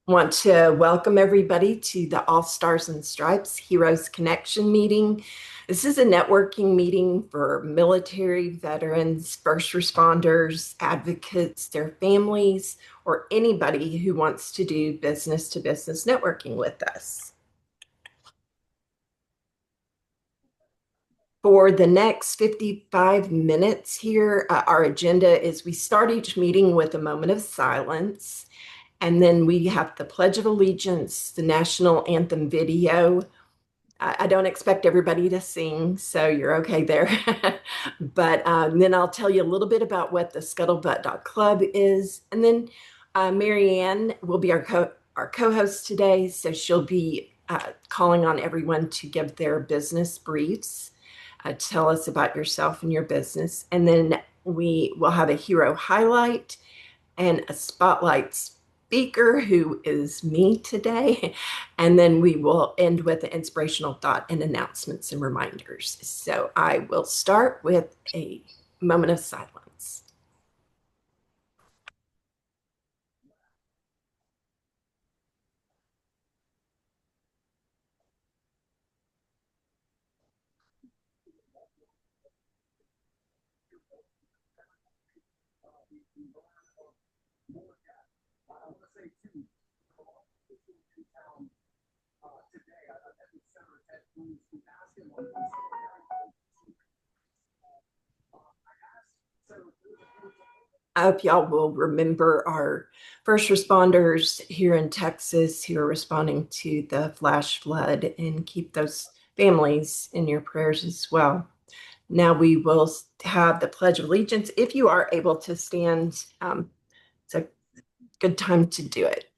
Want to welcome everybody to the All Stars and Stripes Heroes Connection meeting. This is a networking meeting for military, veterans, first responders, advocates, their families, or anybody who wants to do business to business networking with us. For the next 55 minutes here, our agenda is we start each meeting with a moment of silence. And then we have the Pledge of Allegiance, the national anthem video. I don't expect everybody to sing, so you're okay there. But then I'll tell you a little bit about what the Scuttlebutt.club is. And then Marianne will be our co-host today, so she'll be calling on everyone to give their business briefs, tell us about yourself and your business. And then we will have a hero highlight and a spotlight speaker who is me today. And then we will end with an inspirational thought and announcements and reminders. So I will start with a moment of silence. I hope y'all will remember our first responders here in Texas who are responding to the flash flood and keep those families in your prayers as well. Now we will have the Pledge of Allegiance. If you are able to stand, it's a good time to do it.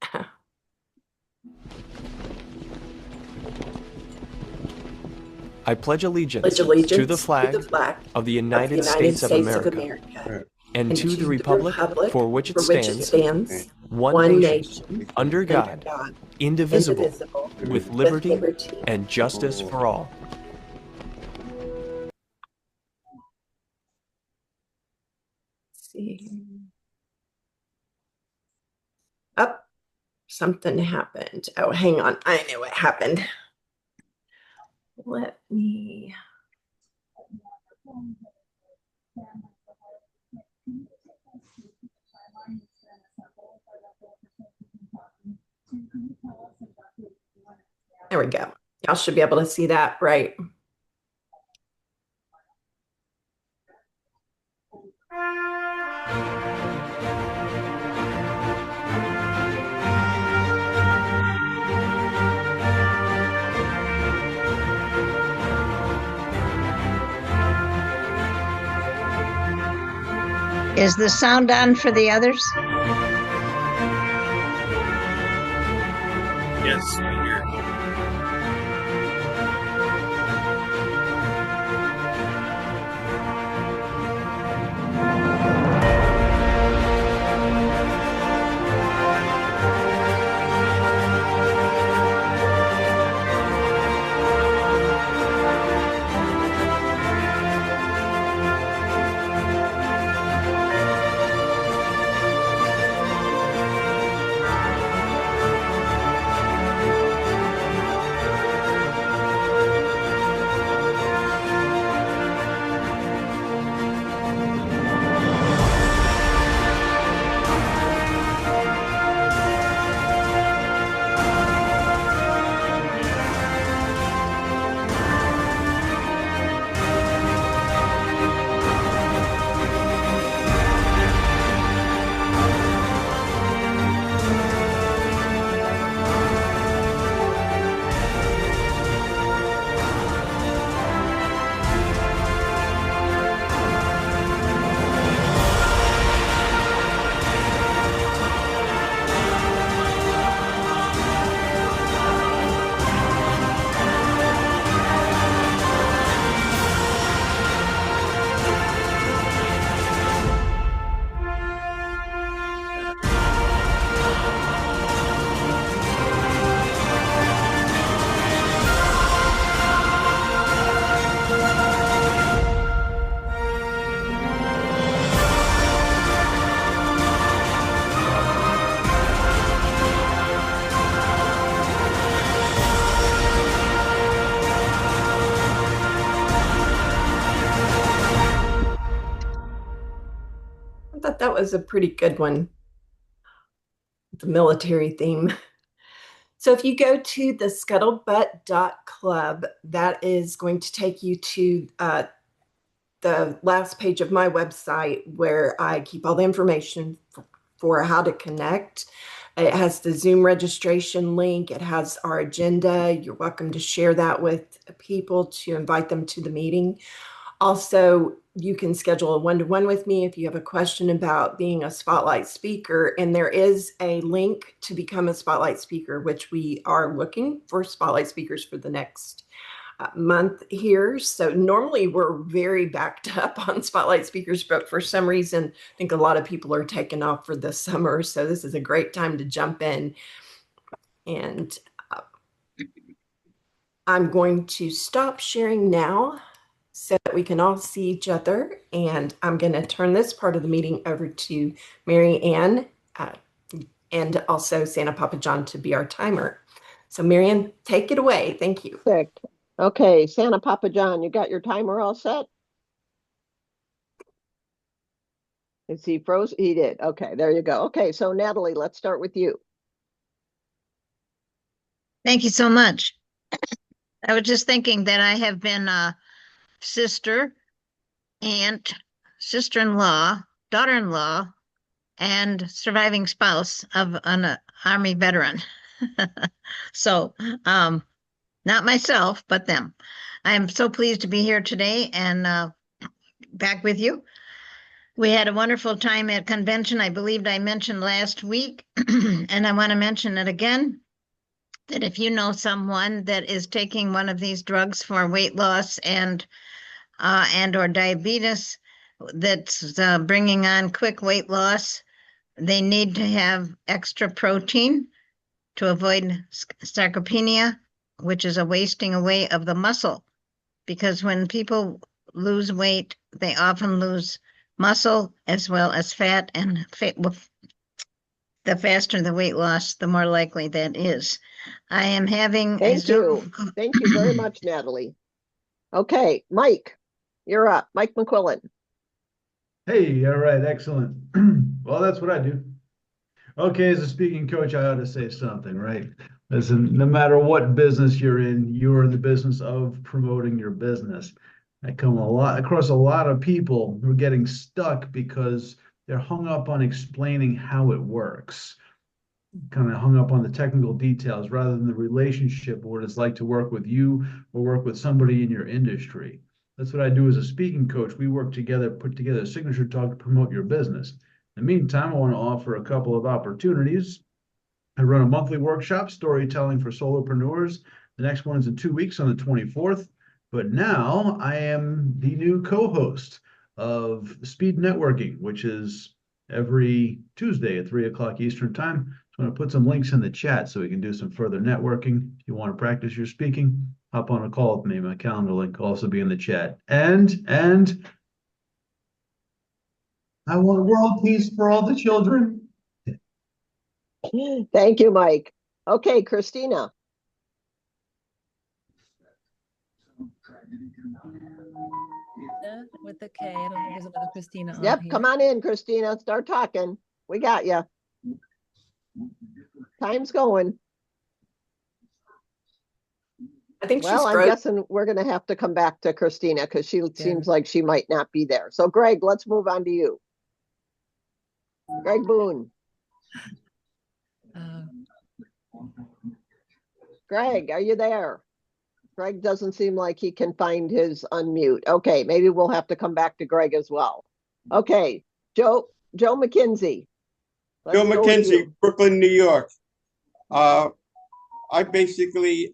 I pledge allegiance, to the flag of the United States of America and to the republic for which it stands, one nation, under God, indivisible, with liberty and justice for all. Let's see. Oh, something happened. Oh, hang on. I know what happened. Let me. There we go. Y'all should be able to see that, right? Is the sound on for the others? Yes, we hear. that was a pretty good one. The military theme. So if you go to the scuttlebutt.club, that is going to take you to the last page of my website where I keep all the information for how to connect. It has the Zoom registration link. It has our agenda. You're welcome to share that with people to invite them to the meeting. Also, you can schedule a one-to-one with me if you have a question about being a Spotlight speaker. And there is a link to become a Spotlight speaker, which we are looking for Spotlight speakers for the next month here. So normally we're very backed up on Spotlight speakers, but for some reason, I think a lot of people are taking off for the summer. So this is a great time to jump in. And I'm going to stop sharing now so that we can all see each other. And I'm going to turn this part of the meeting over to Mary Ann and also Santa Papa John to be our timer. So Mary Ann, take it away. Thank you. Perfect. Okay, Santa Papa John, you got your timer all set? Is he froze? He did. Okay, there you go. Okay, so Natalie, let's start with you. Thank you so much. I was just thinking that I have been a sister, aunt, sister-in-law, daughter-in-law, and surviving spouse of an Army veteran. So, not myself, but them. I am so pleased to be here today and back with you. We had a wonderful time at convention. I believed I mentioned last week, and I want to mention it again, that if you know someone that is taking one of these drugs for weight loss and or diabetes that's bringing on quick weight loss, they need to have extra protein to avoid sarcopenia, which is a wasting away of the muscle. Because when people lose weight, they often lose muscle as well as fat, and the faster the weight loss, the more likely that is. I am having Thank you very much, Natalie. Okay, Mike, you're up. Mike McQuillan. Hey, all right, excellent. Well, that's what I do. Okay, as a speaking coach, I ought to say something, right? Listen, no matter what business you're in the business of promoting your business. I come across a lot of people who are getting stuck because they're hung up on explaining how it works, kind of hung up on the technical details rather than the relationship of what it's like to work with you or work with somebody in your industry. That's what I do as a speaking coach. We work together, put together a signature talk to promote your business. In the meantime, I want to offer a couple of opportunities. I run a monthly workshop, Storytelling for Solopreneurs. The next one is in 2 weeks on the 24th. But now I am the new co-host of Speed Networking, which is every Tuesday at 3 o'clock Eastern Time. So I'm going to put some links in the chat so we can do some further networking. If you want to practice your speaking, hop on a call with me. My calendar link will also be in the chat. And I want world peace for all the children. Thank you, Mike. Okay, Christina. With the K. I don't think there's another Christina on Yep, here. come on in, Christina. Start talking. We got you. Time's going. I think well, I'm guessing we're going to have to come back to Christina because she seems like she might not be there. So, Greg, let's move on to you. Greg Boone. Greg, are you there? Greg doesn't seem like he can find his unmute. Okay, maybe we'll have to come back to Greg as well. Okay, Joe McKenzie. Joe McKenzie, Brooklyn, New York. I basically,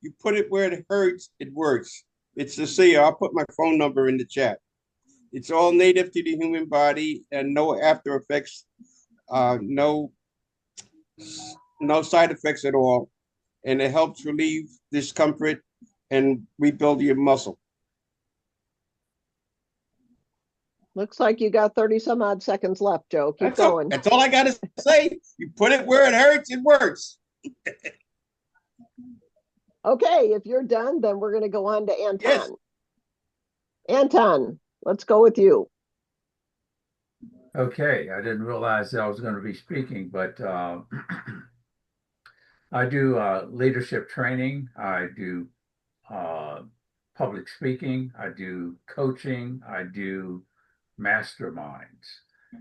you put it where it hurts, it works. It's the CEO. I'll put my phone number in the chat. It's all native to the human body and no after effects, no side effects at all. And it helps relieve discomfort and rebuild your muscle. Looks like you got 30 some odd seconds left, Joe. Keep going. That's all I got to say. You put it where it hurts, it works. Okay, if you're done, then we're going to go on to Anton. Yes. Anton, let's go with you. Okay, I didn't realize that I was going to be speaking, but I do leadership training. I do uh, public speaking. I do coaching. I do masterminds.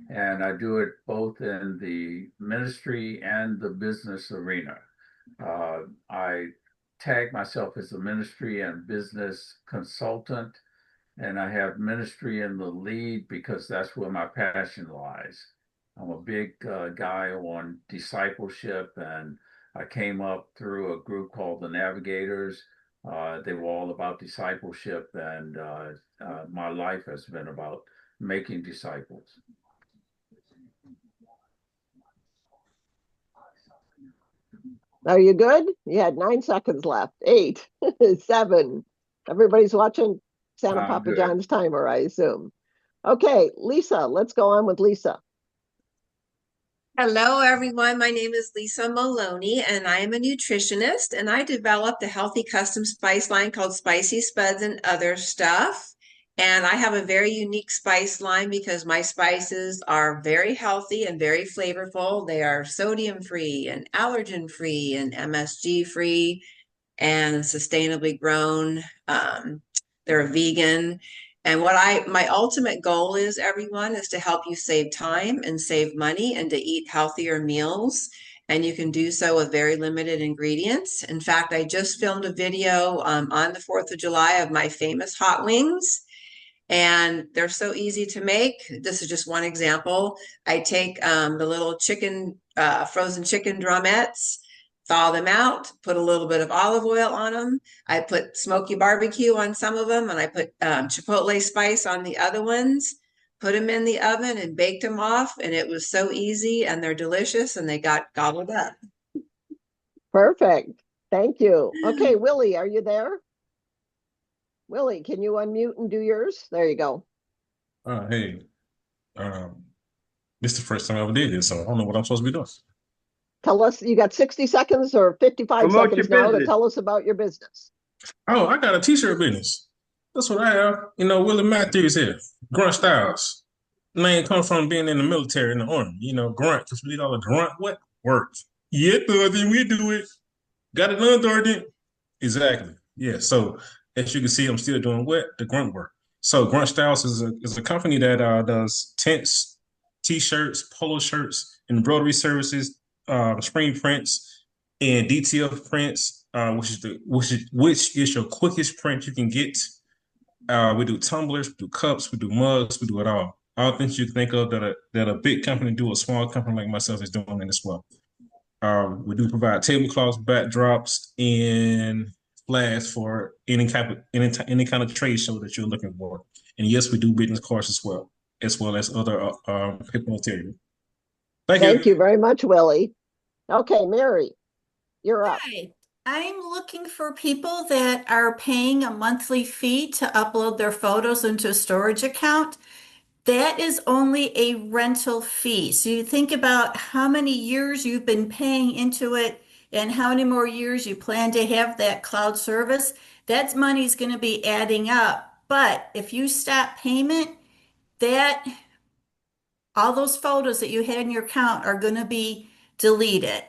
And I do it both in the ministry and the business arena. I tag myself as a ministry and business consultant, and I have ministry in the lead because that's where my passion lies. I'm a big guy on discipleship, and I came up through a group called the Navigators. They were all about discipleship, and my life has been about making disciples. Are you good? You had 9 seconds left. 8, 7. Everybody's watching Santa Papa John's timer, I assume. Okay, Lisa, let's go on with Lisa. Hello, everyone. My name is Lisa Maloney, and I am a nutritionist, and I developed a healthy custom spice line called Spicy Spuds and Other Stuff. And I have a very unique spice line because my spices are very healthy and very flavorful. They are sodium-free and allergen-free and MSG-free and sustainably grown. They're vegan. And my ultimate goal is, everyone, is to help you save time and save money and to eat healthier meals. And you can do so with very limited ingredients. In fact, I just filmed a video on the 4th of July of my famous hot wings. And they're so easy to make. This is just one example. I take the little frozen chicken drumettes, thaw them out, put a little bit of olive oil on them. I put smoky barbecue on some of them, and I put chipotle spice on the other ones, put them in the oven and baked them off. And it was so easy, and they're delicious, and they got gobbled up. Perfect. Thank you. Okay, Willie, are you there? Willie, can you unmute and do yours? There you go. Hey, this is the first time I ever did this, so I don't know what I'm supposed to be doing. Tell us, you got 60 seconds or 55 seconds now to tell us about your business. Oh, I got a t-shirt business. That's what I have. You know, Willie Matthews here, Grunt Styles. Name comes from being in the military, in the army. You know, grunt, because we need all the grunt what work. Yeah, Sergeant, we do it. Got it done, Sergeant. Exactly. Yeah, so as you can see, I'm still doing what? The grunt work. So Grunt Styles is a company that does tents, t-shirts, polo shirts, embroidery services, screen prints, and DTF prints, which is your quickest print you can get. We do tumblers, we do cups, we do mugs, we do it all. All things you can think of that a big company do, a small company like myself is doing it as well. We do provide tablecloths, backdrops, and flags for any kind of trade show that you're looking for. And yes, we do business cards as well as other paper material. Thank you very much, Willie. Okay, Mary, you're up. Hi. I'm looking for people that are paying a monthly fee to upload their photos into a storage account. That is only a rental fee. So you think about how many years you've been paying into it and how many more years you plan to have that cloud service. That money is going to be adding up. But if you stop payment, all those photos that you had in your account are going to be deleted.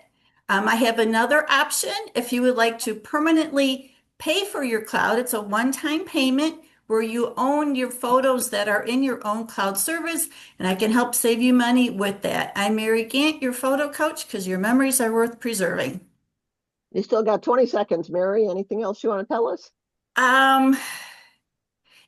I have another option. If you would like to permanently pay for your cloud, it's a one-time payment where you own your photos that are in your own cloud service, and I can help save you money with that. I'm Mary Gant, your photo coach, because your memories are worth preserving. You still got 20 seconds, Mary. Anything else you want to tell us?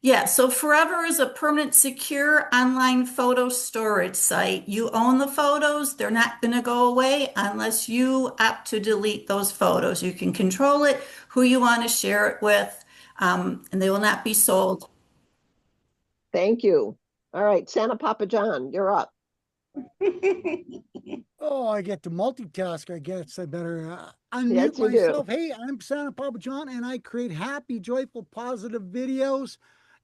Yeah, so Forever is a permanent secure online photo storage site. You own the photos. They're not going to go away unless you opt to delete those photos. You can control it, who you want to share it with, and they will not be sold. Thank you. All right, Santa Papa John, you're up. Oh, I get to multitask. I guess I better unmute myself. Hey, I'm Santa Papa John, and I create happy, joyful, positive videos.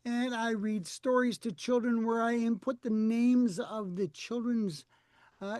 And I read stories to children where I input the names of the children's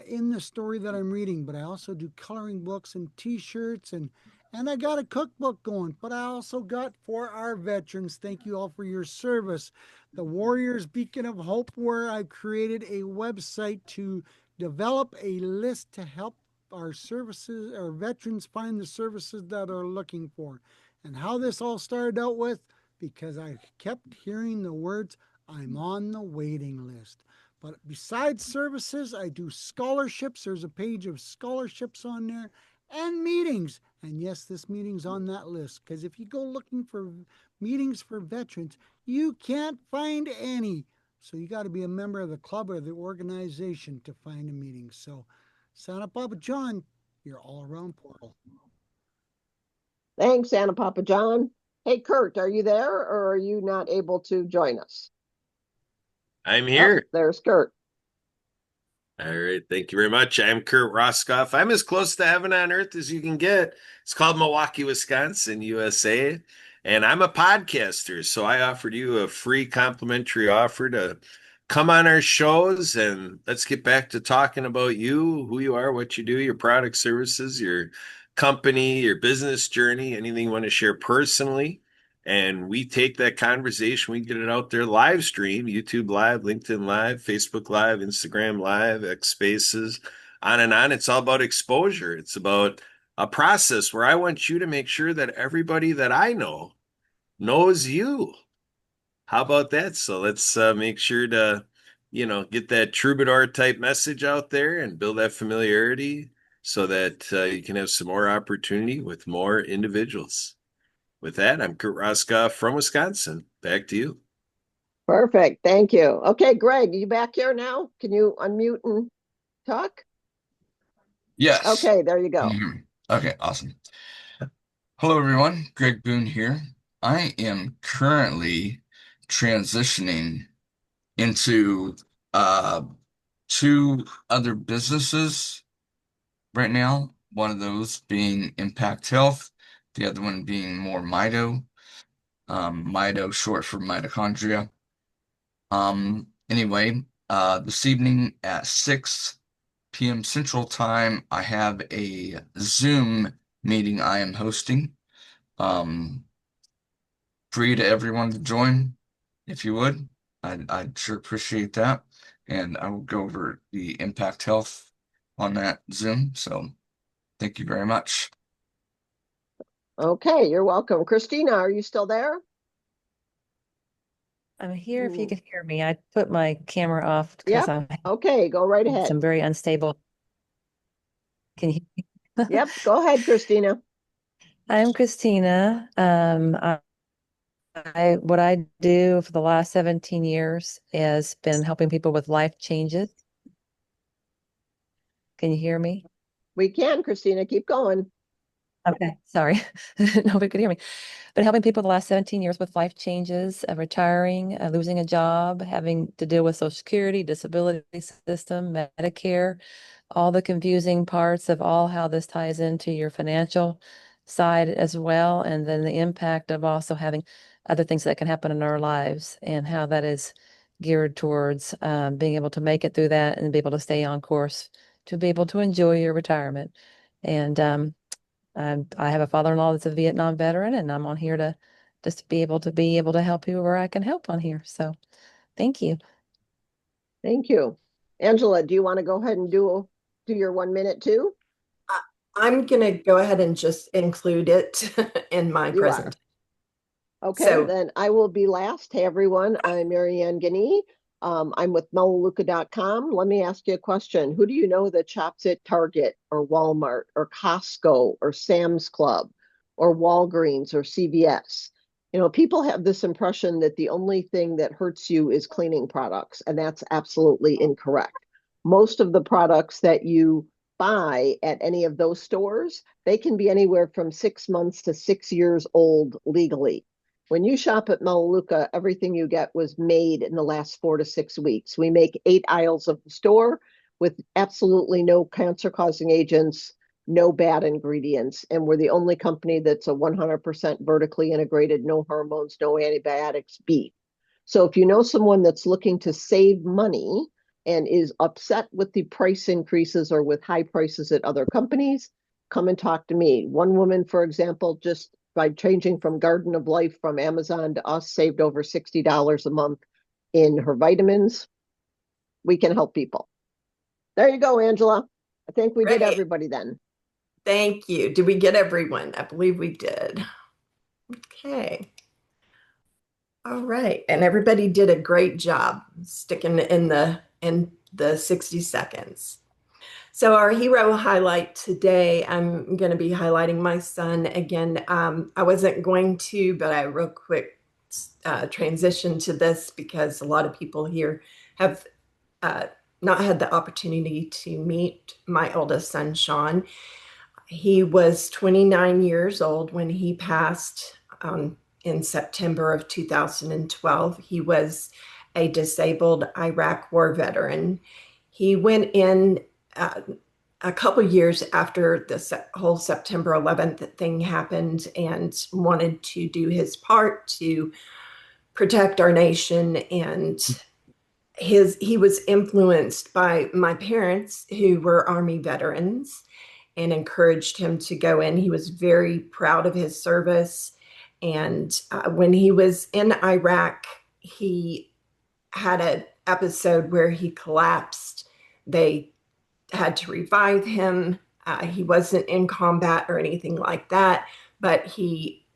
in the story that I'm reading. But I also do coloring books and t-shirts and And I got a cookbook going, but I also got for our veterans. Thank you all for your service. The Warriors Beacon of Hope, where I created a website to develop a list to help our services, our veterans find the services that are looking for. And how this all started out with, because I kept hearing the words, I'm on the waiting list. But besides services, I do scholarships. There's a page of scholarships on there and meetings. And yes, this meeting's on that list, because if you go looking for meetings for veterans, you can't find any. So you got to be a member of the club or the organization to find a meeting. So Santa Papa John, your all-around portal. Thanks, Santa Papa John. Hey, Kurt, are you there, or are you not able to join us? I'm here. Oh, there's Kurt. All right. Thank you very much. I'm Kurt Roskoff. I'm as close to heaven on earth as you can get. It's called Milwaukee, Wisconsin, USA. And I'm a podcaster. So I offered you a free complimentary offer to come on our shows, and let's get back to talking about you, who you are, what you do, your product, services, your company, your business journey, anything you want to share personally. And we take that conversation, we get it out there live stream, YouTube Live, LinkedIn Live, Facebook Live, Instagram Live, X Spaces, on and on. It's all about exposure. It's about a process where I want you to make sure that everybody that I know knows you. How about that? So let's make sure to, get that troubadour type message out there and build that familiarity so that you can have some more opportunity with more individuals. With that, I'm Kurt Roskoff from Wisconsin. Back to you. Perfect. Thank you. Okay, Greg, are you back here now? Can you unmute and talk? Yes. Okay, there you go. Okay, awesome. Hello, everyone. Greg Boone here. I am currently transitioning into two other businesses right now. One of those being Impact Health, the other one being more Mito. Mito, short for mitochondria. Anyway, this evening at 6 p.m. Central Time, I have a Zoom meeting I am hosting. Free to everyone to join, if you would. I'd sure appreciate that. And I will go over the Impact Health on that Zoom. So thank you very much. Okay, you're welcome. Christina, are you still there? I'm here if you can hear me. I put my camera off Yep. because I'm Okay, go right ahead. I'm very unstable. Can you hear me? Yep, go ahead, Christina. I'm Christina. What I do for the last 17 years has been helping people with life changes. Can you hear me? We can, Christina. Keep going. Okay, sorry. Nobody could hear me. But helping people the last 17 years with life changes, retiring, losing a job, having to deal with Social Security, disability system, Medicare, all the confusing parts of all how this ties into your financial side as well. And then the impact of also having other things that can happen in our lives and how that is geared towards being able to make it through that and be able to stay on course to be able to enjoy your retirement. And I have a father-in-law that's a Vietnam veteran, and I'm on here to just be able to help whoever I can help on here. So thank you. Thank you. Angela, do you want to go ahead and do your 1 minute too? I'm going to go ahead and just include it in my presentation. Okay, so then I will be last. Hey, everyone. I'm Marianne Guinea. I'm with Melaleuca.com. Let me ask you a question. Who do you know that shops at Target or Walmart or Costco or Sam's Club or Walgreens or CVS? You know, people have this impression that the only thing that hurts you is cleaning products, and that's absolutely incorrect. Most of the products that you buy at any of those stores, they can be anywhere from 6 months to 6 years old legally. When you shop at Melaleuca, everything you get was made in the last 4 to 6 weeks. We make 8 aisles of the store with absolutely no cancer-causing agents, no bad ingredients. And we're the only company that's a 100% vertically integrated, no hormones, no antibiotics beef. So if you know someone that's looking to save money and is upset with the price increases or with high prices at other companies, come and talk to me. One woman, for example, just by changing from Garden of Life from Amazon to us, saved over $60 a month in her vitamins. We can help people. There you go, Angela. I think we did everybody then. Thank you. Did we get everyone? I believe we did. Okay. All right. And everybody did a great job sticking in the 60 seconds. So our hero highlight today, I'm going to be highlighting my son again. I wasn't going to, but I real quick transition to this because a lot of people here have not had the opportunity to meet my oldest son, Sean. He was 29 years old when he passed in September of 2012. He was a disabled Iraq war veteran. He went in a couple years after the whole September 11th thing happened and wanted to do his part to protect our nation. And he was influenced by my parents, who were Army veterans, and encouraged him to go in. He was very proud of his service. And when he was in Iraq, he had an episode where he collapsed. They had to revive him. He wasn't in combat or anything like that, but he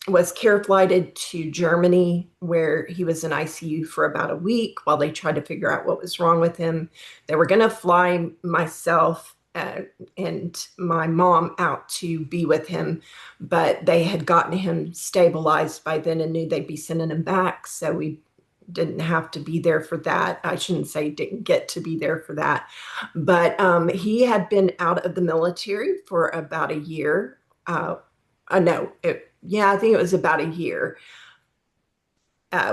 was care flighted to Germany, where he was in ICU for about a week while they tried to figure out what was wrong with him. They were going to fly myself and my mom out to be with him, but they had gotten him stabilized by then and knew they'd be sending him back. So we didn't have to be there for that. I shouldn't say didn't get to be there for that, but he had been out of the military for about a year. I think it was about a year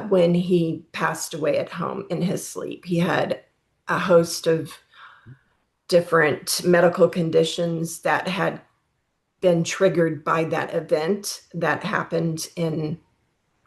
when he passed away at home in his sleep. He had a host of different medical conditions that had been triggered by that event that happened in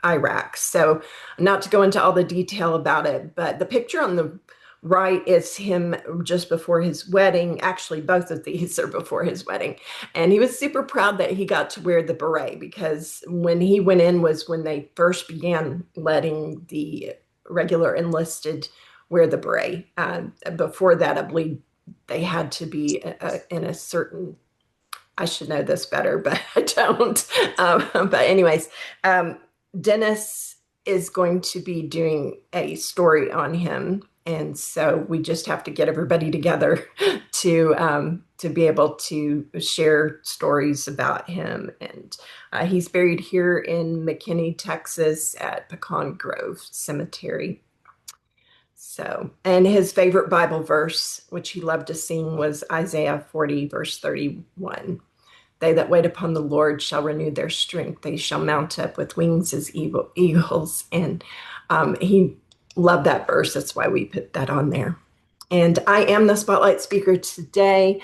Iraq. So not to go into all the detail about it, but the picture on the right is him just before his wedding. Actually, both of these are before his wedding. And he was super proud that he got to wear the beret, because when he went in was when they first began letting the regular enlisted wear the beret. Before that, I believe they had to be in a certain, I should know this better, but I don't. But anyways, Dennis is going to be doing a story on him. And so we just have to get everybody together to be able to share stories about him. And he's buried here in McKinney, Texas at Pecan Grove Cemetery. So, and his favorite Bible verse, which he loved to sing, was Isaiah 40, verse 31. They that wait upon the Lord shall renew their strength. They shall mount up with wings as eagles. And he loved that verse. That's why we put that on there. And I am the spotlight speaker today.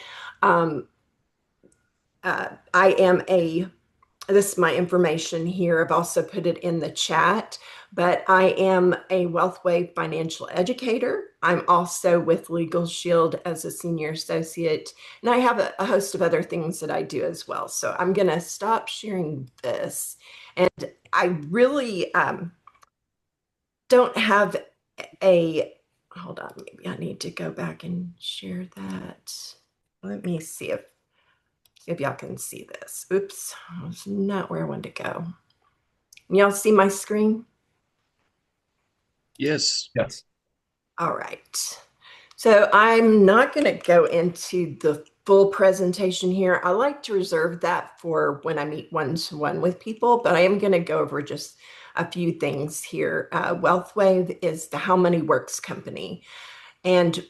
This is my information here. I've also put it in the chat, but I am a WealthWave financial educator. I'm also with Legal Shield as a senior associate, and I have a host of other things that I do as well. So I'm going to stop sharing this. And I really don't have hold on, maybe I need to go back and share that. Let me see if y'all can see this. Oops, that's not where I wanted to go. Y'all see my screen? Yes. Yes. All right. So I'm not going to go into the full presentation here. I like to reserve that for when I meet one-to-one with people, but I am going to go over just a few things here. WealthWave is the How Money Works company. And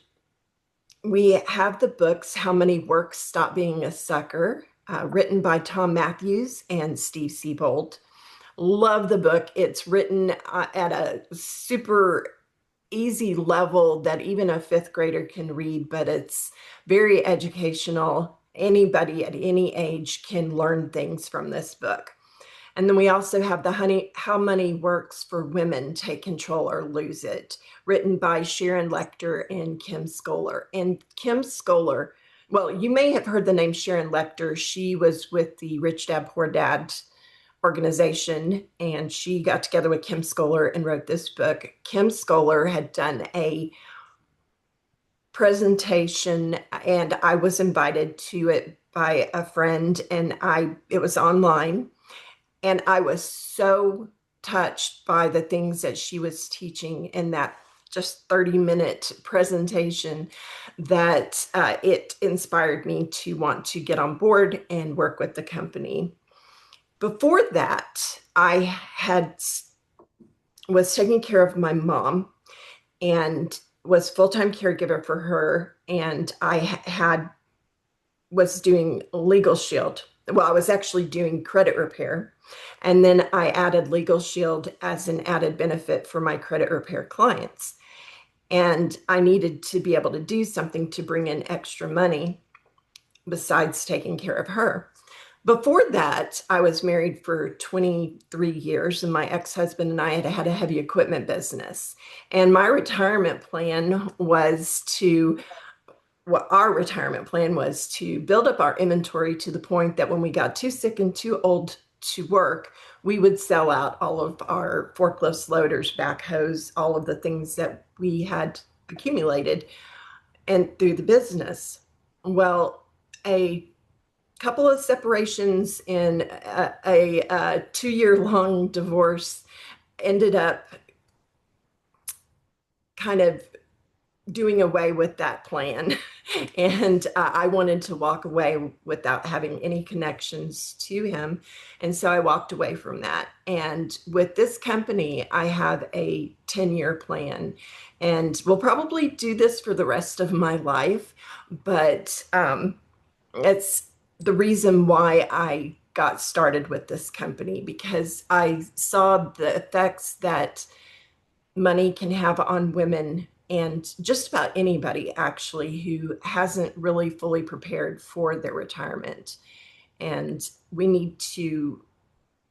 we have the books, How Money Works, Stop Being a Sucker, written by Tom Matthews and Steve Siebold. Love the book. It's written at a super easy level that even a fifth grader can read, but it's very educational. Anybody at any age can learn things from this book. And then we also have the How Money Works for Women, Take Control or Lose It, written by Sharon Lechter and Kim Scholar. And Kim Scholar well, you may have heard the name Sharon Lechter. She was with the Rich Dad Poor Dad organization, and she got together with Kim Scholar and wrote this book. Kim Scholar had done a presentation, and I was invited to it by a friend, and it was online, and I was so touched by the things that she was teaching in that just 30-minute presentation that it inspired me to want to get on board and work with the company. Before that, I was taking care of my mom and was full-time caregiver for her, and I was doing Legal Shield. Well, I was actually doing credit repair, and then I added Legal Shield as an added benefit for my credit repair clients. And I needed to be able to do something to bring in extra money besides taking care of her. Before that, I was married for 23 years, and my ex-husband and I had a heavy equipment business. And my retirement plan was our retirement plan was to build up our inventory to the point that when we got too sick and too old to work, we would sell out all of our forklifts, loaders, backhoes, all of the things that we had accumulated and through the business. Well, a couple of separations in a 2-year-long divorce ended up kind of doing away with that plan. And I wanted to walk away without having any connections to him. And so I walked away from that. And with this company, I have a 10-year plan. And we'll probably do this for the rest of my life. But it's the reason why I got started with this company, because I saw the effects that money can have on women and just about anybody actually who hasn't really fully prepared for their retirement. And we need to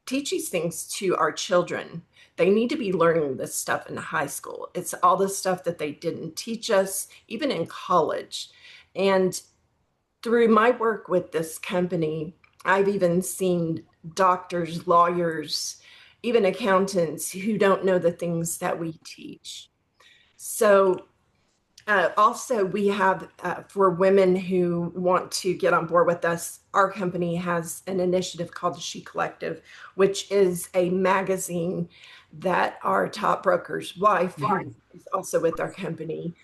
teach these things to our children. They need to be learning this stuff in high school. It's all the stuff that they didn't teach us, even in college. And through my work with this company, I've even seen doctors, lawyers, even accountants who don't know the things that we teach. So also we have, for women who want to get on board with us, our company has an initiative called the She Collective, which is a magazine that our top broker's wife, who is also with our company,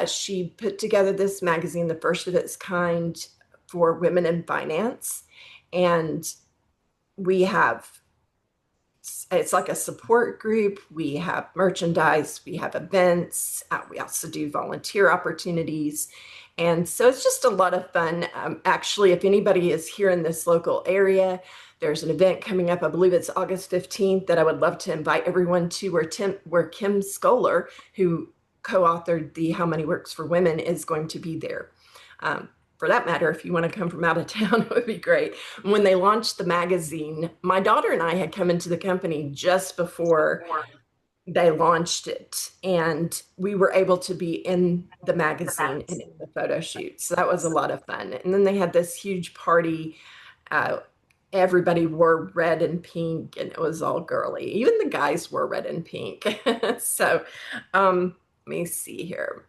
she put together this magazine, the first of its kind for women in finance. And we have, it's like a support group. We have merchandise, we have events, we also do volunteer opportunities. And so it's just a lot of fun. Actually, if anybody is here in this local area, there's an event coming up, I believe it's August 15th, that I would love to invite everyone to, where Kim Scholar, who co-authored the How Money Works for Women, is going to be there. For that matter, if you want to come from out of town, it would be great. When they launched the magazine, my daughter and I had come into the company just before they launched it, and we were able to be in the magazine and in the photo shoot. So that was a lot of fun. And then they had this huge party. Everybody wore red and pink, and it was all girly. Even the guys wore red and pink. So let me see here.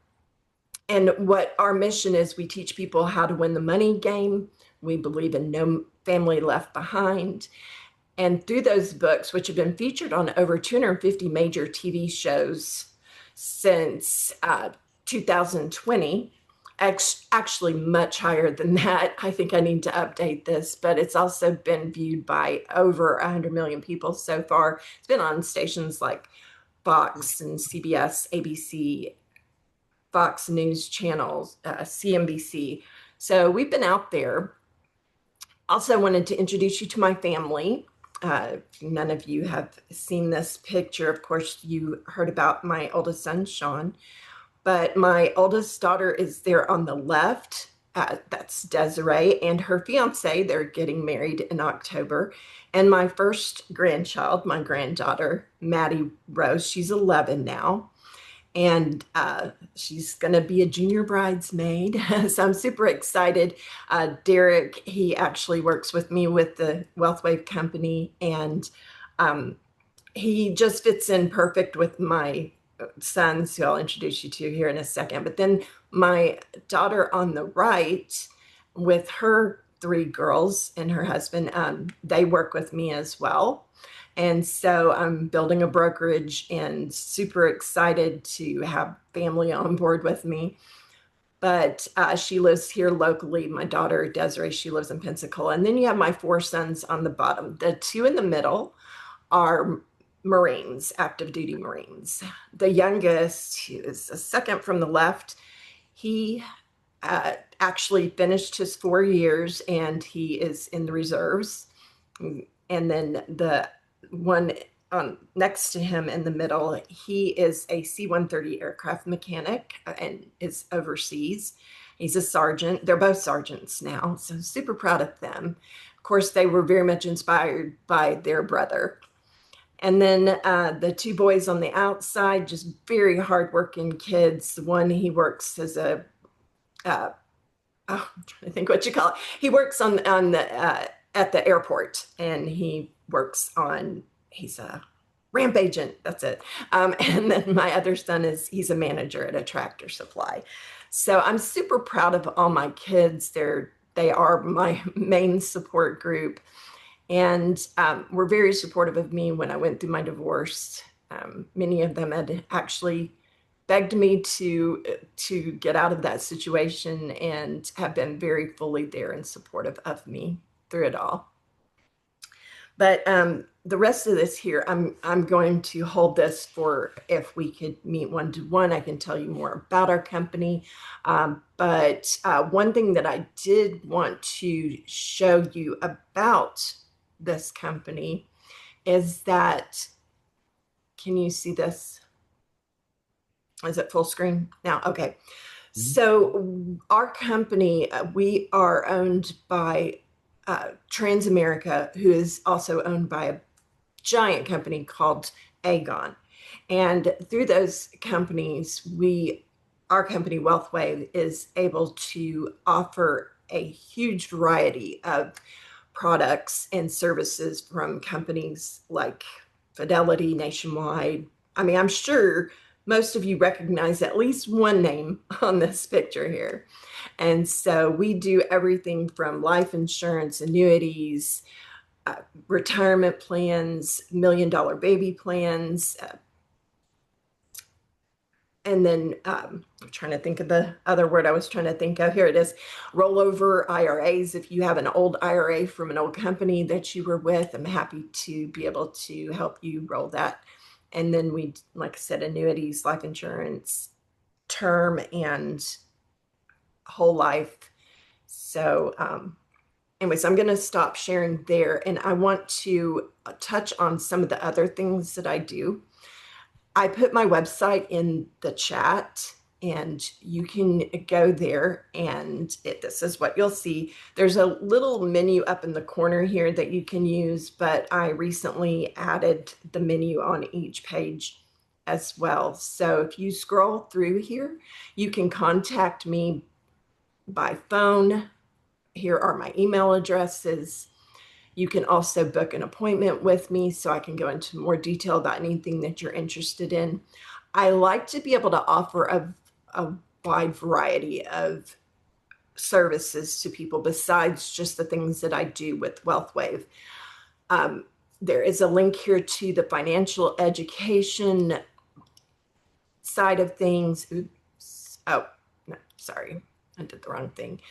And what our mission is, we teach people how to win the money game. We believe in no family left behind. And through those books, which have been featured on over 250 major TV shows since 2020, actually much higher than that. I think I need to update this, but it's also been viewed by over 100 million people so far. It's been on stations like Fox and CBS, ABC, Fox News channels, CNBC. So we've been out there. Also wanted to introduce you to my family. None of you have seen this picture. Of course, you heard about my oldest son, Sean, but my oldest daughter is there on the left. That's Desiree and her fiance. They're getting married in October. And my first grandchild, my granddaughter, Maddie Rose, she's 11 now. and she's going to be a junior bridesmaid. So I'm super excited. Derek, he actually works with me with the WealthWave company, and he just fits in perfect with my sons, who I'll introduce you to here in a second. But then my daughter on the right, with her 3 girls and her husband, they work with me as well. And so I'm building a brokerage and super excited to have family on board with me. But she lives here locally. My daughter, Desiree, she lives in Pensacola. And then you have my 4 sons on the bottom. The 2 in the middle are Marines, active duty Marines. The youngest, who is the second from the left, he actually finished his 4 years and he is in the reserves. And then the one next to him in the middle, he is a C-130 aircraft mechanic and is overseas. He's a sergeant. They're both sergeants now, so super proud of them. Of course, they were very much inspired by their brother. And then the 2 boys on the outside, just very hardworking kids. One, he works as a, I'm trying to think what you call it. He works on the at the airport, and he works on, he's a ramp agent, that's it. And then my other son he's a manager at a Tractor Supply. So I'm super proud of all my kids. They are my main support group. And were very supportive of me when I went through my divorce. Many of them had actually begged me to get out of that situation, and have been very fully there and supportive of me through it all. But the rest of this here, I'm going to hold this for if we could meet one-to-one. I can tell you more about our company. But one thing that I did want to show you about this company is that, can you see this? Is it full screen now? Okay. So our company, we are owned by Transamerica, who is also owned by a giant company called Aegon. And through those companies, our company, WealthWave, is able to offer a huge variety of products and services from companies like Fidelity, Nationwide. I mean, I'm sure most of you recognize at least one name on this picture here. And so we do everything from life insurance, annuities, retirement plans, $1 million baby plans, and then I'm trying to think of the other word I was trying to think of. Here it is. Rollover IRAs. If you have an old IRA from an old company that you were with, I'm happy to be able to help you roll that. And then we, like I said, annuities, life insurance, term, and whole life. So anyways, I'm going to stop sharing there. And I want to touch on some of the other things that I do. I put my website in the chat, and you can go there, and this is what you'll see. There's a little menu up in the corner here that you can use, but I recently added the menu on each page as well. So if you scroll through here, you can contact me by phone. Here are my email addresses. You can also book an appointment with me so I can go into more detail about anything that you're interested in. I like to be able to offer a wide variety of services to people besides just the things that I do with WealthWave. There is a link here to the financial education side of things. Oops. Oh, no, sorry. I did the wrong thing.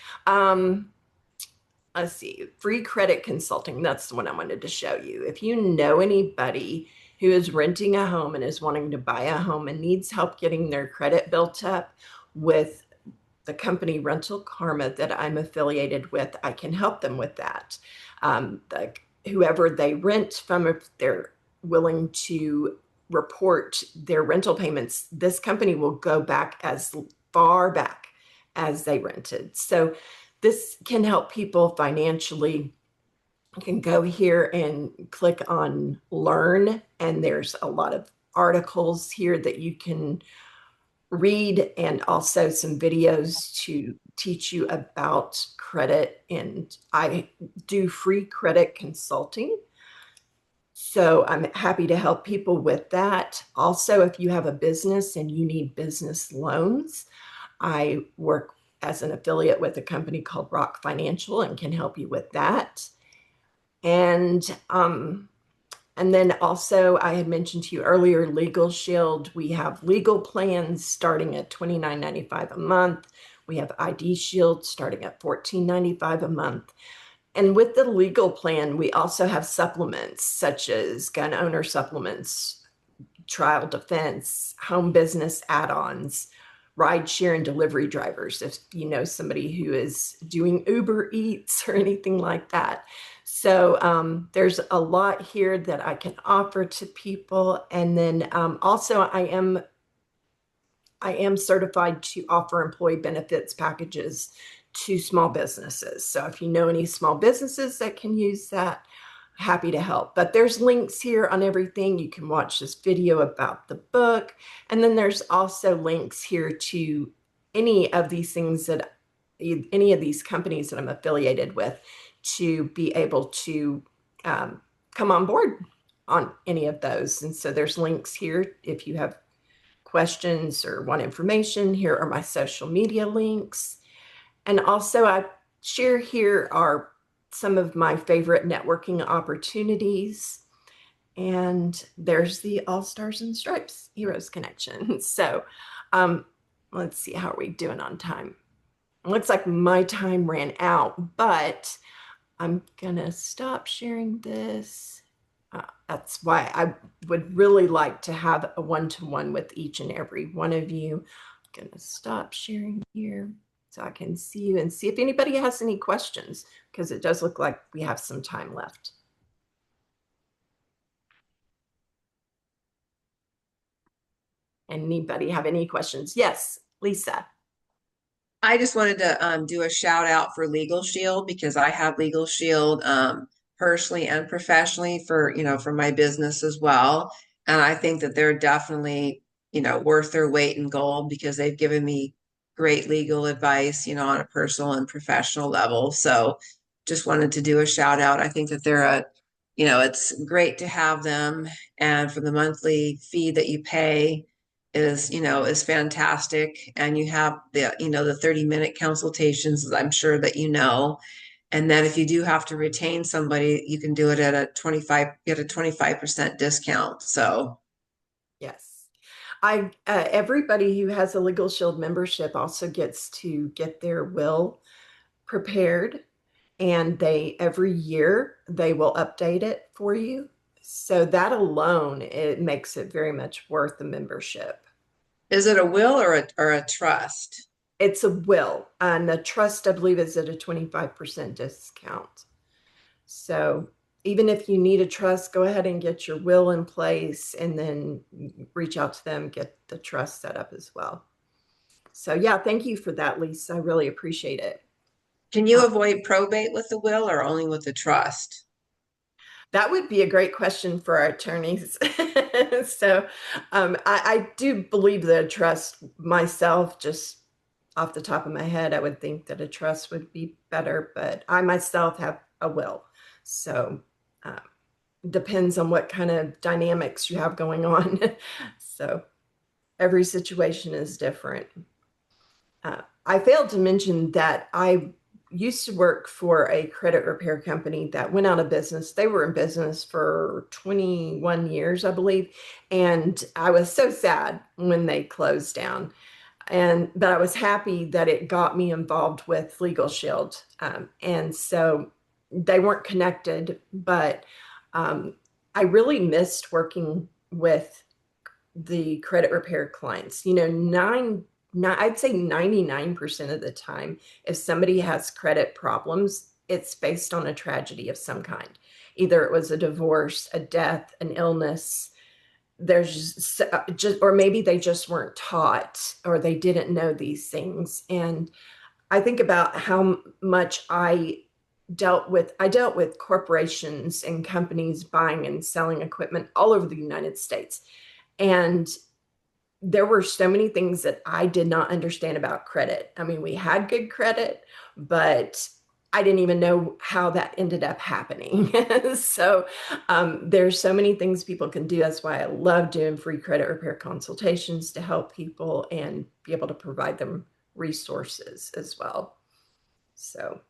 Let's see, free credit consulting. That's the one I wanted to show you. If you know anybody who is renting a home and is wanting to buy a home and needs help getting their credit built up with the company Rental Karma that I'm affiliated with, I can help them with that. Whoever they rent from, if they're willing to report their rental payments, this company will go back as far back as they rented. So this can help people financially. You can go here and click on Learn, and there's a lot of articles here that you can read and also some videos to teach you about credit. And I do free credit consulting. So I'm happy to help people with that. Also, if you have a business and you need business loans, I work as an affiliate with a company called Rock Financial and can help you with that. And then also, I had mentioned to you earlier, Legal Shield. We have legal plans starting at $29.95 a month. We have ID Shield starting at $14.95 a month. And with the legal plan, we also have supplements such as gun owner supplements, trial defense, home business add-ons, ride share and delivery drivers, if you know somebody who is doing Uber Eats or anything like that. So there's a lot here that I can offer to people. And then also I am certified to offer employee benefits packages to small businesses. So if you know any small businesses that can use that, happy to help. But there's links here on everything. You can watch this video about the book. And then there's also links here to any of these things that, any of these companies that I'm affiliated with, to be able to come on board on any of those. And so there's links here if you have questions or want information. Here are my social media links. And also I share here are some of my favorite networking opportunities. And there's the All Stars and Stripes Heroes Connection. So let's see, how are we doing on time? It looks like my time ran out, but I'm gonna stop sharing this. That's why I would really like to have a one-to-one with each and every one of you. I'm gonna stop sharing here so I can see you and see if anybody has any questions, because it does look like we have some time left. Anybody have any questions? Yes, Lisa. I just wanted to do a shout out for Legal Shield, because I have Legal Shield personally and professionally for, for my business as well. And I think that they're definitely, worth their weight in gold, because they've given me great legal advice, on a personal and professional level. So just wanted to do a shout out. I think that they're it's great to have them. And for the monthly fee that you pay is fantastic. And you have the 30-minute consultations, as I'm sure that and then if you do have to retain somebody, you can do it at a 25% discount. So yes. Everybody who has a Legal Shield membership also gets to get their will prepared, and every year they will update it for you. So that alone, it makes it very much worth the membership. Is it a will or a trust? It's a will, and the trust, I believe, is at a 25% discount. So even if you need a trust, go ahead and get your will in place, and then reach out to them, get the trust set up as well. So yeah, thank you for that, Lisa. I really appreciate it. Can you avoid probate with the will or only with the trust? That would be a great question for our attorneys. So I do believe that a trust myself, just off the top of my head, I would think that a trust would be better, but I myself have a will. So depends on what kind of dynamics you have going on. So every situation is different. I failed to mention that I used to work for a credit repair company that went out of business. They were in business for 21 years, I believe. And I was so sad when they closed down. But I was happy that it got me involved with Legal Shield. And so they weren't connected, but I really missed working with the credit repair clients. I'd say 99% of the time, if somebody has credit problems, it's based on a tragedy of some kind. Either it was a divorce, a death, an illness. There's or maybe they just weren't taught, or they didn't know these things. And I think about how much I dealt with corporations and companies buying and selling equipment all over the United States. And there were so many things that I did not understand about credit. I mean, we had good credit, but I didn't even know how that ended up happening. So there's so many things people can do. That's why I love doing free credit repair consultations to help people and be able to provide them resources as well. So,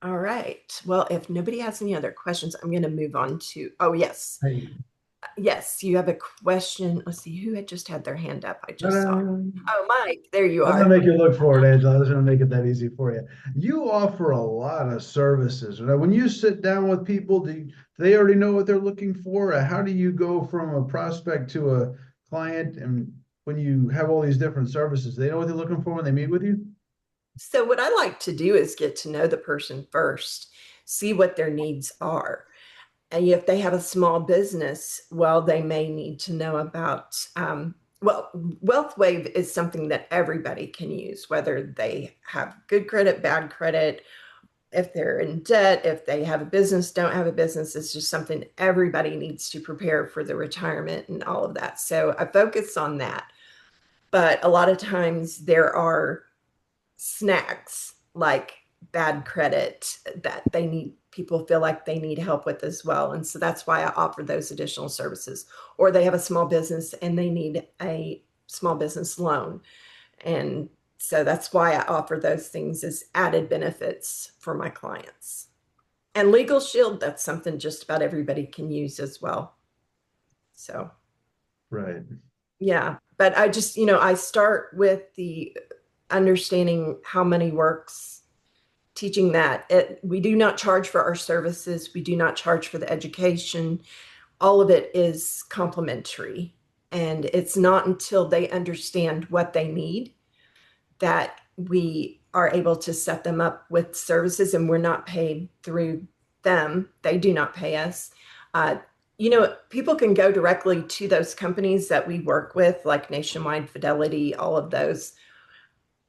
all right. Well, if nobody has any other questions, I'm going to move on to, oh, yes. Hey. Yes, you have a question. Let's see, who had just had their hand up? I just saw. Oh, Mike, there you are. I'm gonna make you look for it, Angela. I was gonna make it that easy for you. You offer a lot of services. Now, when you sit down with people, do they already know what they're looking for? How do you go from a prospect to a client? And when you have all these different services, they know what they're looking for when they meet with you? So what I like to do is get to know the person first, see what their needs are. And if they have a small business, well, they may need to know about, well, WealthWave is something that everybody can use, whether they have good credit, bad credit, if they're in debt, if they have a business, don't have a business. It's just something everybody needs to prepare for the retirement and all of that. So I focus on that. But a lot of times there are snags like bad credit that they need, people feel like they need help with as well. And so that's why I offer those additional services. Or they have a small business and they need a small business loan. And so that's why I offer those things as added benefits for my clients. And Legal Shield, that's something just about everybody can use as well. So, right. Yeah. But I just, I start with the understanding how money works, teaching that we do not charge for our services. We do not charge for the education. All of it is complimentary. And it's not until they understand what they need that we are able to set them up with services, and we're not paid through them. They do not pay us. People can go directly to those companies that we work with, like Nationwide, Fidelity, all of those.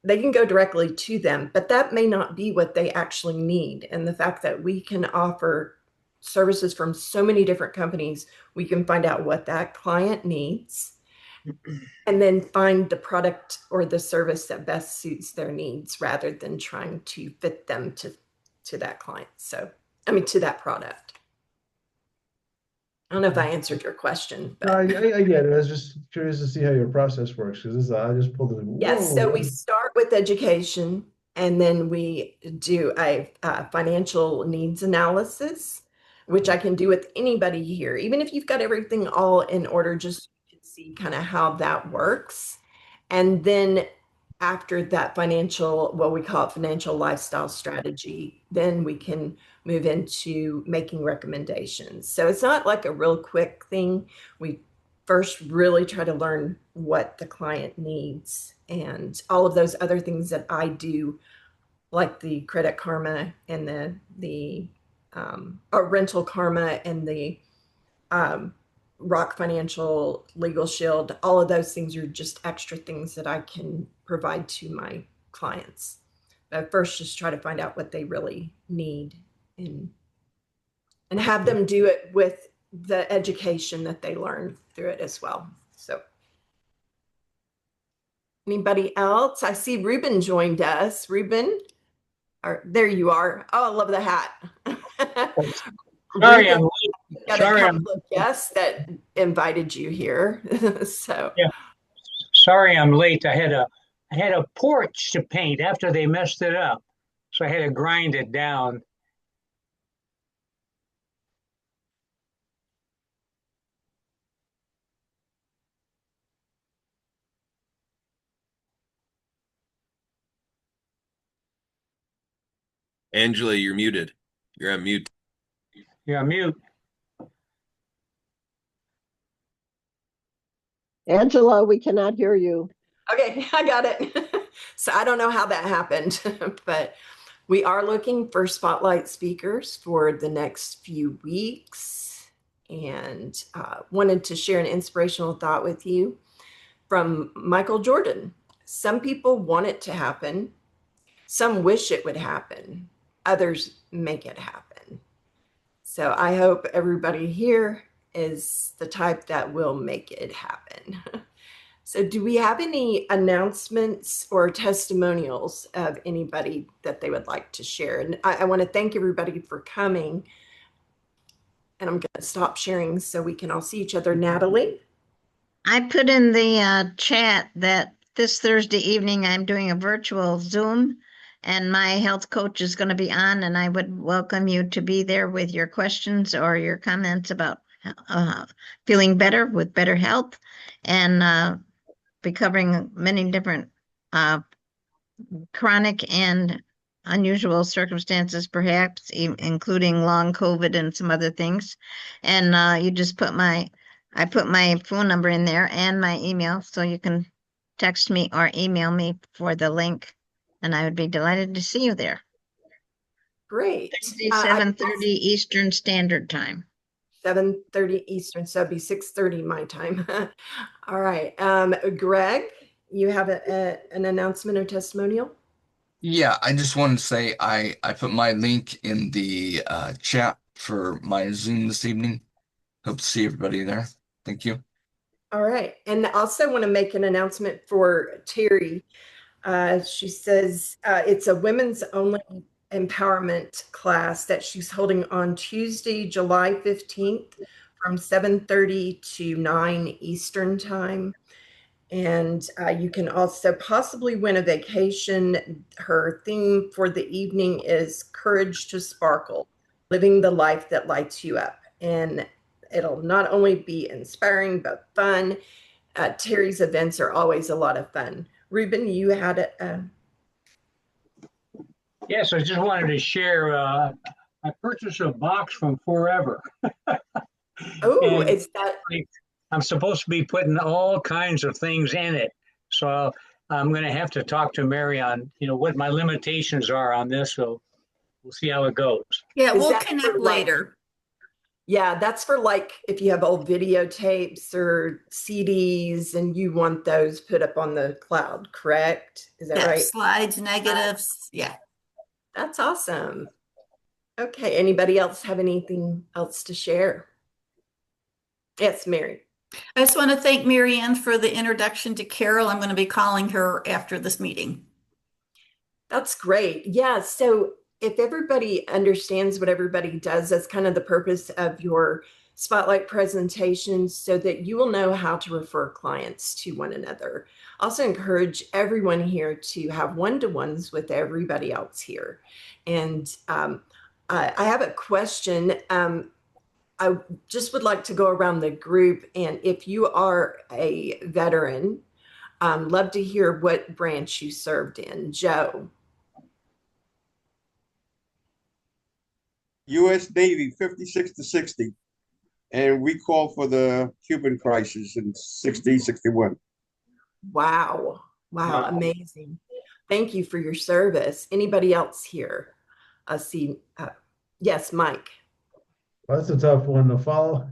They can go directly to them, but that may not be what they actually need. And the fact that we can offer services from so many different companies, we can find out what that client needs and then find the product or the service that best suits their needs rather than trying to fit them to that client. So, to that product. I don't know if I answered your question. But... I get it. I was just curious to see how your process works, because I just pulled it. Yes, so we start with education, and then we do a financial needs analysis, which I can do with anybody here. Even if you've got everything all in order, just so you can see kind of how that works. And then after that what we call it financial lifestyle strategy, then we can move into making recommendations. So it's not like a real quick thing. We first really try to learn what the client needs, and all of those other things that I do, like the Credit Karma and the Rental Karma and the Rock Financial, Legal Shield, all of those things are just extra things that I can provide to my clients. But first, just try to find out what they really need and have them do it with the education that they learn through it as well. So, anybody else? I see Ruben joined us. Ruben, there you are. Oh, I love the hat. Sorry, Ruben, I'm sorry. I'm guest that invited you here. So yeah. Sorry, I'm late. I had a porch to paint after they messed it up, so I had to grind it down. Angela, you're muted. You're on mute. You're on mute. Angela, we cannot hear you. Okay, I got it. So I don't know how that happened, but we are looking for spotlight speakers for the next few weeks, and wanted to share an inspirational thought with you from Michael Jordan. Some people want it to happen. Some wish it would happen. Others make it happen. So I hope everybody here is the type that will make it happen. So do we have any announcements or testimonials of anybody that they would like to share? And I want to thank everybody for coming. And I'm going to stop sharing so we can all see each other. Natalie? I put in the chat that this Thursday evening I'm doing a virtual Zoom, and my health coach is going to be on, and I would welcome you to be there with your questions or your comments about feeling better with better health, and be covering many different chronic and unusual circumstances, perhaps including long COVID and some other things. And you just put I put my phone number in there and my email, so you can text me or email me for the link, and I would be delighted to see you there. Great. 7:30 Eastern Standard Time. 7:30 Eastern, so it'd be 6:30 my time. All right. Greg, you have an announcement or testimonial? Yeah, I just wanted to say I put my link in the chat for my Zoom this evening. Hope to see everybody there. Thank you. All right. And I also want to make an announcement for Terry. She says it's a women's only empowerment class that she's holding on Tuesday, July 15th from 7:30 to 9 Eastern time. And you can also possibly win a vacation. Her theme for the evening is Courage to Sparkle, living the life that lights you up. And it'll not only be inspiring, but fun. Terry's events are always a lot of fun. Ruben, you had a... Yes, I just wanted to share, I purchased a box from Forever. Oh, is that... I'm supposed to be putting all kinds of things in it. So I'm going to have to talk to Mary on, what my limitations are on this. So we'll see how it goes. Yeah, we'll connect later. Yeah, that's for if you have old videotapes or CDs and you want those put up on the cloud, correct? Is that right? Slides, negatives. Yeah. That's awesome. Okay. Anybody else have anything else to share? Yes, Mary. I just want to thank Mary Ann for the introduction to Carol. I'm going to be calling her after this meeting. That's great. Yeah. So if everybody understands what everybody does, that's kind of the purpose of your spotlight presentations, so that you will know how to refer clients to one another. Also encourage everyone here to have one-to-ones with everybody else here. And I have a question. I just would like to go around the group, and if you are a veteran, love to hear what branch you served in. Joe. U.S. Navy, 56 to 60. And we called for the Cuban crisis in 60, 61. Wow. Wow. Amazing. Thank you for your service. Anybody else here? I see. Yes, Mike. Well, that's a tough one to follow.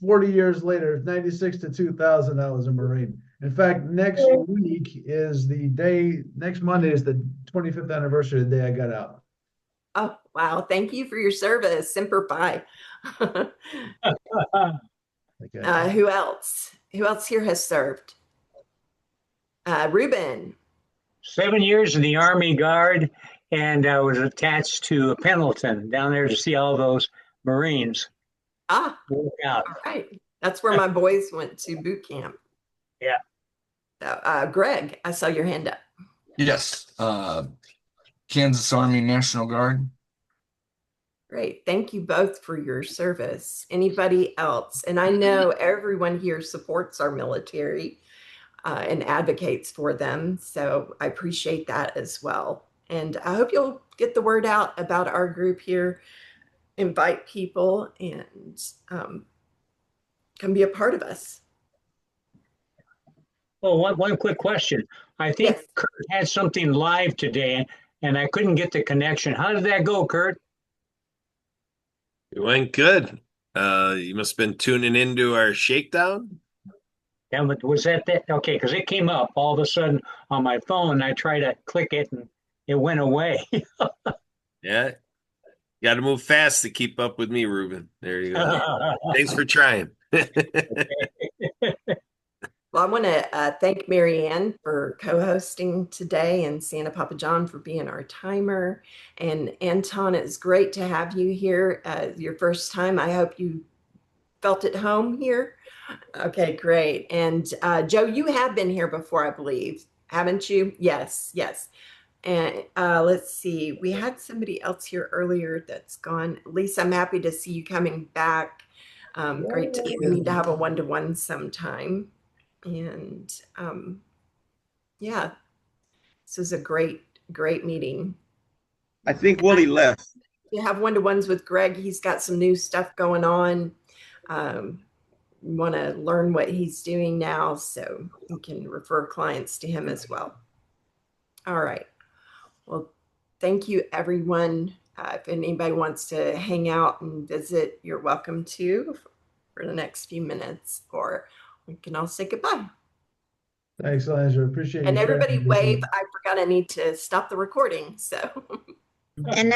40 years later, 96 to 2000, I was a Marine. In fact, next week is next Monday is the 25th anniversary of the day I got out. Oh, wow. Thank you for your service. Semper Fi. Who else? Who else here has served? Ruben. 7 years in the Army Guard, and I was attached to Pendleton down there to see all those Marines. All right. That's where my boys went to boot camp. Yeah. Greg, I saw your hand up. Yes. Kansas Army National Guard. Great. Thank you both for your service. Anybody else? And I know everyone here supports our military and advocates for them. So I appreciate that as well. And I hope you'll get the word out about our group here, invite people, and come be a part of us. Well, one quick question. I think Kurt had something live today, and I couldn't get the connection. How did that go, Kurt? It went good. You must have been tuning into our shakedown. Yeah, but was that? Okay, because it came up all of a sudden on my phone. I tried to click it, and it went away. Yeah. Got to move fast to keep up with me, Ruben. There you go. Thanks for trying. Well, I want to thank Mary Ann for co-hosting today and Santa Papa John for being our timer. And Anton, it's great to have you here. Your first time. I hope you felt at home here. Okay, great. And Joe, you have been here before, I believe, haven't you? Yes, yes. And let's see, we had somebody else here earlier that's gone. Lisa, I'm happy to see you coming back. Great. We need to have a one-to-one sometime. And yeah, this was a great meeting. I think Willie left. You have one-to-ones with Greg. He's got some new stuff going on. Want to learn what he's doing now, so you can refer clients to him as well. All right. Well, thank you, everyone. If anybody wants to hang out and visit, you're welcome to for the next few minutes, or we can all say goodbye. Thanks, Landra. Appreciate it. And everybody wave. I forgot I need to stop the recording. So. And